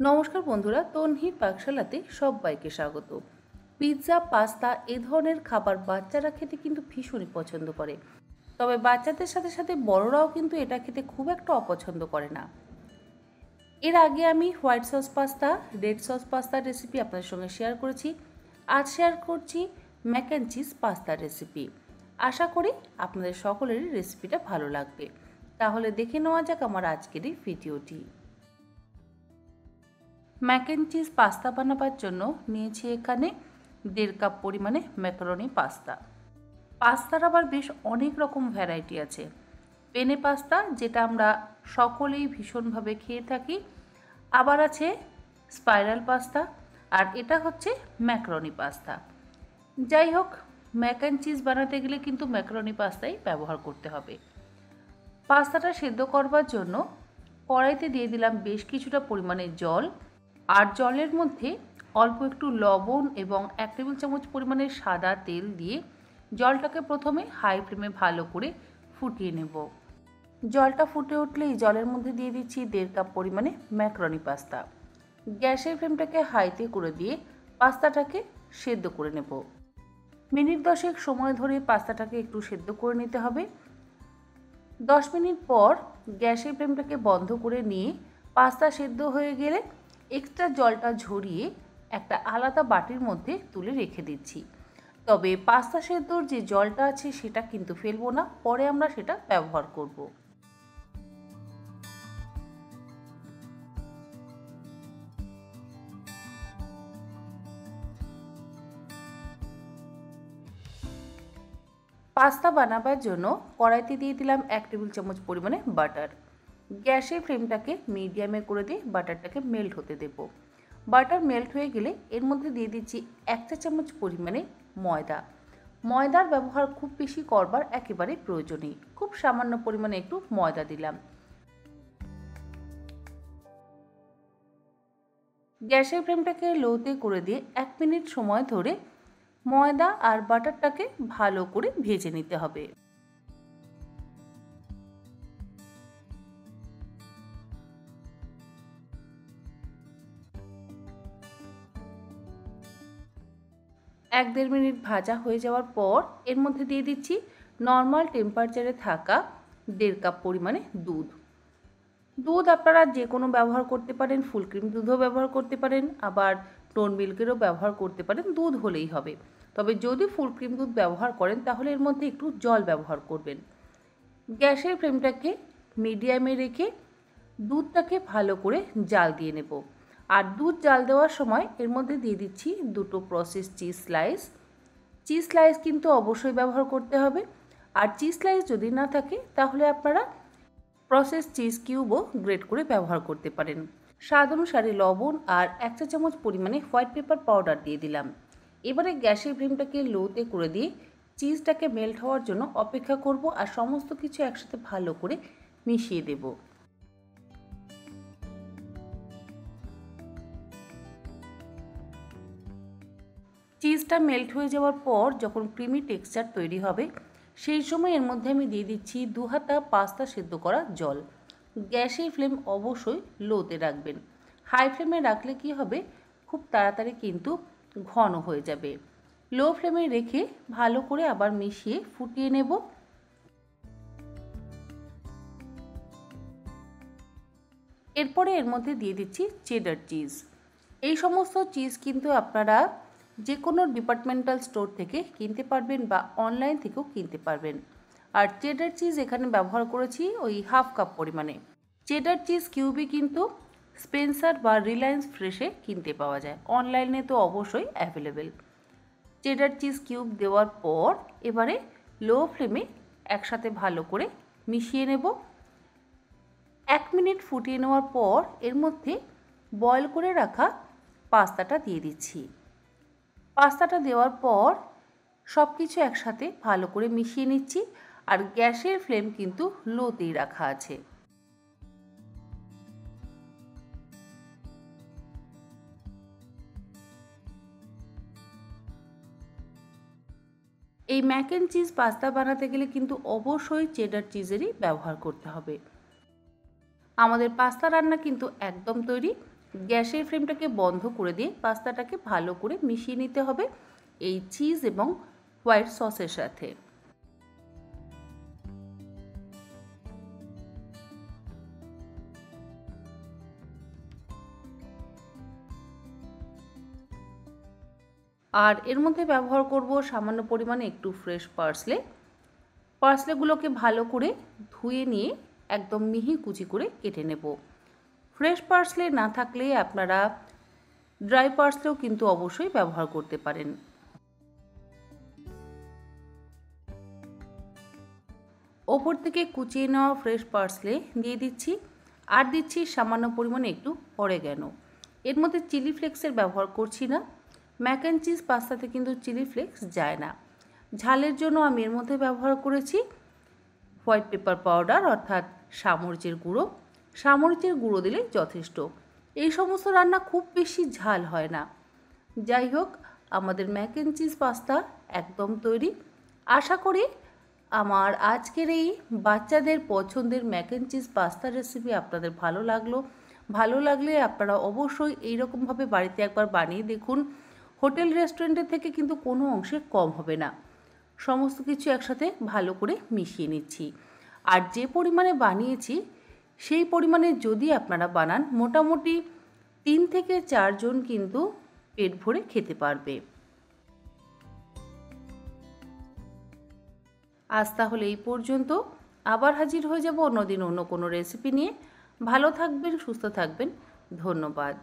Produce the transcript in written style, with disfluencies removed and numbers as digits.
নমস্কার বন্ধুরা, তন্হির পাকশালাতে সবাইকে স্বাগত। পিৎজা, পাস্তা এ ধরনের খাবার বাচ্চারা খেতে কিন্তু ভীষণই পছন্দ করে। তবে বাচ্চাদের সাথে সাথে বড়রাও কিন্তু এটা খেতে খুব একটা অপছন্দ করে না। এর আগে আমি white sauce pasta, red sauce পাস্তার রেসিপি আপনাদের সঙ্গে শেয়ার করেছি। আজ শেয়ার করছি ম্যাক অ্যান্ড চিজ পাস্তার রেসিপি। আশা করি আপনাদের সকলেরই রেসিপিটা ভালো লাগবে। তাহলে দেখে নেওয়া যাক আমার আজকের এই ভিডিওটি। ম্যাক অ্যান্ড চিজ পাস্তা বানাবার জন্য নিয়েছি এখানে 1.5 কাপ পরিমাণে ম্যাকারনি পাস্তা। পাস্তার আবার বেশ অনেক রকম ভ্যারাইটি আছে। পেনে পাস্তা, যেটা আমরা সকলেই ভীষণভাবে খেয়ে থাকি, আবার আছে স্পাইরাল পাস্তা, আর এটা হচ্ছে ম্যাকারনি পাস্তা। যাই হোক, ম্যাক অ্যান্ড চিজ বানাতে গেলে কিন্তু ম্যাকারনি পাস্তাই ব্যবহার করতে হবে। পাস্তাটা সেদ্ধ করবার জন্য কড়াইতে দিয়ে দিলাম বেশ কিছুটা পরিমাণে জল, আর জলের মধ্যে অল্প একটু লবণ এবং 1 টেবিল চামচ পরিমাণে সাদা তেল দিয়ে জলটাকে প্রথমে হাই ফ্লেমে ভালো করে ফুটিয়ে নেব। জলটা ফুটে উঠলেই জলের মধ্যে দিয়ে দিচ্ছি 1.5 কাপ পরিমাণে ম্যাকারনি পাস্তা। গ্যাসের ফ্লেমটাকে হাইতে করে দিয়ে পাস্তাটাকে সেদ্ধ করে নেব। মিনিট 10 সময় ধরে পাস্তাটাকে একটু সেদ্ধ করে নিতে হবে। 10 মিনিট পর গ্যাসের ফ্লেমটাকে বন্ধ করে নিয়ে পাস্তা সেদ্ধ হয়ে গেলে এক্সট্রা জলটা ঝরিয়ে একটা আলাদা বাটির মধ্যে তুলে রেখে দিচ্ছি। তবে পাস্তা সেদ্ধর যে জলটা আছে সেটা কিন্তু ফেলবো না, পরে আমরা সেটা ব্যবহার করব। পাস্তা বানাবার জন্য কড়াইতে দিয়ে দিলাম 1 টেবিল চামচ পরিমাণে বাটার। গ্যাসের ফ্লেমটাকে মিডিয়ামে করে দিয়ে বাটারটাকে মেল্ট হতে দেব। বাটার মেল্ট হয়ে গেলে এর মধ্যে দিয়ে দিচ্ছি 1 চা চামচ পরিমাণে ময়দা। ময়দার ব্যবহার খুব বেশি করবার একেবারে প্রয়োজন নেই, খুব সামান্য পরিমাণে একটু ময়দা দিলাম। গ্যাসের ফ্লেমটাকে লোতে করে দিয়ে 1 মিনিট সময় ধরে ময়দা আর বাটারটাকে ভালো করে ভেজে নিতে হবে। এক দেড় মিনিট ভাজা হয়ে যাওয়ার পর এর মধ্যে দিয়ে দিচ্ছি নর্মাল টেম্পারেচারে থাকা 1.5 কাপ পরিমাণে দুধ। দুধ আপনারা যে কোনো ব্যবহার করতে পারেন, ফুল ক্রিম দুধও ব্যবহার করতে পারেন, আবার টোন মিল্কেরও ব্যবহার করতে পারেন, দুধ হলেই হবে। তবে যদি ফুল ক্রিম দুধ ব্যবহার করেন তাহলে এর মধ্যে একটু জল ব্যবহার করবেন। গ্যাসের ফ্লেমটাকে মিডিয়ামে রেখে দুধটাকে ভালো করে জাল দিয়ে নেব। আর দুধ জাল দেওয়ার সময় এর মধ্যে দিয়ে দিচ্ছি 2টো process cheese slice. Cheese slice কিন্তু অবশ্যই ব্যবহার করতে হবে। আর চিজ স্লাইস যদি না থাকে তাহলে আপনারা প্রসেস চিজ কিউবও গ্রেট করে ব্যবহার করতে পারেন। স্বাদ অনুসারে লবণ আর 1 চা চামচ পরিমাণে হোয়াইট পেপার পাউডার দিয়ে দিলাম। এবারে গ্যাসের ফ্লেমটাকে লোতে করে দিয়ে চিজটাকে মেল্ট হওয়ার জন্য অপেক্ষা করব আর সমস্ত কিছু একসাথে ভালো করে মিশিয়ে দেব। চিজটা মেল্ট হয়ে যাওয়ার পর যখন ক্রিমি টেক্সচার তৈরি হবে সেই সময় এর মধ্যে আমি দিয়ে দিচ্ছি 2 হাতা পাস্তা সেদ্ধ করা জল। গ্যাসের ফ্লেম অবশ্যই লোতে রাখবেন। হাই ফ্লেমে রাখলে কি হবে, খুব তাড়াতাড়ি কিন্তু ঘন হয়ে যাবে। লো ফ্লেমে রেখে ভালো করে আবার মিশিয়ে ফুটিয়ে নেব। এরপরে এর মধ্যে দিয়ে দিচ্ছি চেডার চিজ। এই সমস্ত চিজ কিন্তু আপনারা যে কোনো ডিপার্টমেন্টাল স্টোর থেকে কিনতে পারবেন বা অনলাইন থেকেও কিনতে পারবেন। আর চেডার চিজ এখানে ব্যবহার করেছি ওই 1/2 কাপ পরিমাণে। চেডার চিজ কিউবই কিন্তু স্পেন্সার বা রিলায়েন্স ফ্রেশে কিনতে পাওয়া যায়, অনলাইনে তো অবশ্যই অ্যাভেলেবেল। চেডার চিজ কিউব দেওয়ার পর এবারে লো ফ্লেমে একসাথে ভালো করে মিশিয়ে নেব। 1 মিনিট ফুটিয়ে নেওয়ার পর এর মধ্যে বয়েল করে রাখা পাস্তাটা দিয়ে দিচ্ছি। পাস্তাটা দেওয়ার পর সব কিছু একসাথে ভালো করে মিশিয়ে নিচ্ছি। আর গ্যাসের ফ্লেম কিন্তু লোতেই রাখা আছে। এই ম্যাক অ্যান্ড চিজ পাস্তা বানাতে গেলে কিন্তু অবশ্যই চেডার চিজেরই ব্যবহার করতে হবে। আমাদের পাস্তা রান্না কিন্তু একদম তৈরি। গ্যাসের ফ্লেমটাকে বন্ধ করে দিয়ে পাস্তাটাকে ভালো করে মিশিয়ে নিতে হবে এই চিজ এবং হোয়াইট সসের সাথে। আর এর মধ্যে ব্যবহার করব সামান্য পরিমাণে একটু ফ্রেশ পার্সলেগুলোকে ভালো করে ধুয়ে নিয়ে একদম মিহি কুচি করে কেটে নেব। ফ্রেশ পার্সলে না থাকলে আপনারা ড্রাই পার্সলেও কিন্তু অবশ্যই ব্যবহার করতে পারেন। ওপর থেকে কুচিয়ে নেওয়া ফ্রেশ পার্সলে দিয়ে দিচ্ছি, আর দিচ্ছি সামান্য পরিমাণে একটু অরেগানো। এর মধ্যে চিলি ফ্লেক্সের ব্যবহার করছি না, ম্যাক অ্যান্ড চিজ পাস্তাতে কিন্তু চিলি ফ্লেক্স যায় না। ঝালের জন্য আমি এর মধ্যে ব্যবহার করেছি হোয়াইট পেপার পাউডার অর্থাৎ সামরিচের গুঁড়ো। সামরিচের গুঁড়ো দিলে যথেষ্ট। এই সমস্ত রান্না খুব বেশি ঝাল হয় না। যাই হোক, আমাদের ম্যাক অ্যান্ড চিজ পাস্তা একদম তৈরি। আশা করি আমার আজকের এই বাচ্চাদের পছন্দের Mac and cheese pasta recipe আপনাদের ভালো লাগলো। ভালো লাগলে আপনারা অবশ্যই এইরকমভাবে বাড়িতে একবার বানিয়ে দেখুন। হোটেল রেস্টুরেন্টের থেকে কিন্তু কোনো অংশে কম হবে না। সমস্ত কিছু একসাথে ভালো করে মিশিয়ে নিচ্ছি। আর যে পরিমাণে বানিয়েছি সেই পরিমাণে যদি আপনারা বানান, মোটামুটি 3 থেকে 4 জন কিন্তু পেট ভরে খেতে পারবে। আজ তাহলে এই পর্যন্ত। আবার হাজির হয়ে যাব অন্যদিন অন্য কোনো রেসিপি নিয়ে। ভালো থাকবেন, সুস্থ থাকবেন। ধন্যবাদ।